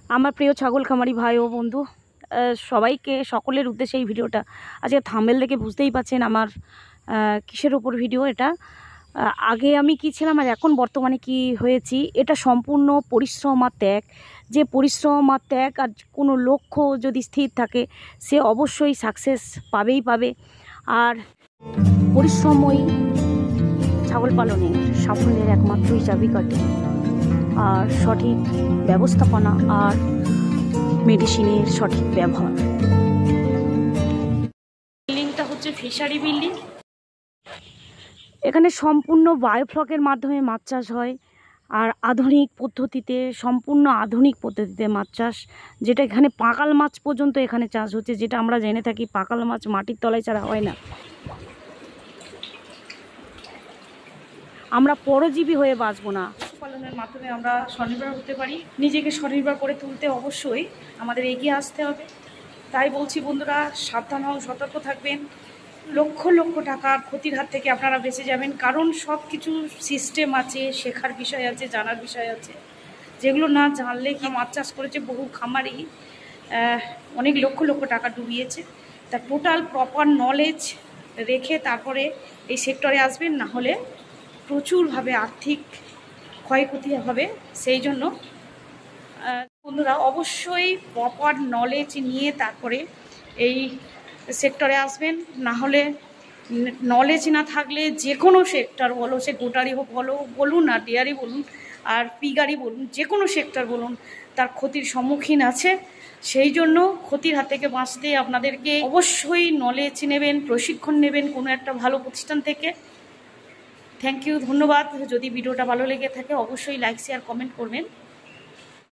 আমার প্রিয় ছাগল খামারি ভাই ও বন্ধু, সবাইকে সকলের উদ্দেশ্যে এই ভিডিওটা। আজকে থাম্বনেল দেখে বুঝতেই পাচ্ছেন আমার কিসের ওপর ভিডিও এটা। আগে আমি কি ছিলাম আর এখন বর্তমানে কি হয়েছি, এটা সম্পূর্ণ পরিশ্রম আর ত্যাগ। যে পরিশ্রম আর ত্যাগ আর কোনো লক্ষ্য যদি স্থির থাকে, সে অবশ্যই সাকসেস পাবেই পাবে। আর পরিশ্রমই ছাগল পালনে সাফল্যের একমাত্রই চাবিকাঠি। আর সঠিক ব্যবস্থাপনা আর মেডিসিনের সঠিক ব্যবহার। বিল্ডিংটা হচ্ছে ফিশারি বিল্ডিং। এখানে সম্পূর্ণ বায়োফ্লকের মাধ্যমে মাছ চাষ হয়, আর আধুনিক পদ্ধতিতে, সম্পূর্ণ আধুনিক পদ্ধতিতে মাছ চাষ, যেটা এখানে পাকাল মাছ পর্যন্ত এখানে চাষ হচ্ছে। যেটা আমরা জেনে থাকি পাকাল মাছ মাটির তলায় ছাড়া হয় না। আমরা পরজীবী হয়ে বাঁচবো না। পশুপালনের মাধ্যমে আমরা স্বনির্ভর হতে পারি। নিজেকে স্বনির্ভর করে তুলতে অবশ্যই আমাদের এগিয়ে আসতে হবে। তাই বলছি বন্ধুরা, সাবধান হন, সতর্ক থাকবেন। লক্ষ লক্ষ টাকার ক্ষতির হাত থেকে আপনারা বেঁচে যাবেন, কারণ সব কিছু সিস্টেম আছে, শেখার বিষয় আছে, জানার বিষয় আছে, যেগুলো না জানলে কি। মাছ চাষ করেছে বহু খামারি, অনেক লক্ষ লক্ষ টাকা ডুবিয়েছে। তা টোটাল প্রপার নলেজ রেখে তারপরে এই সেক্টরে আসবেন, না হলে প্রচুরভাবে আর্থিক ক্ষয়ক্ষতি হবে। সেই জন্য বন্ধুরা অবশ্যই প্রপার নলেজ নিয়ে তারপরে এই সেক্টরে আসবেন। না হলে নলেজ না থাকলে যে কোনো সেক্টর বলো, সে গোটারি হোক বলুন আর ডেয়ারি বলুন আর পিগারি বলুন, যে কোনো সেক্টর বলুন, তার ক্ষতির সম্মুখীন আছে। সেই জন্য ক্ষতির হাত থেকে বাঁচতে আপনাদেরকে অবশ্যই নলেজ নেবেন, প্রশিক্ষণ নেবেন কোনো একটা ভালো প্রতিষ্ঠান থেকে। থ্যাংক ইউ, ধন্যবাদ। যদি ভিডিওটা ভালো লেগে থাকে অবশ্যই লাইক, শেয়ার, কমেন্ট করবেন।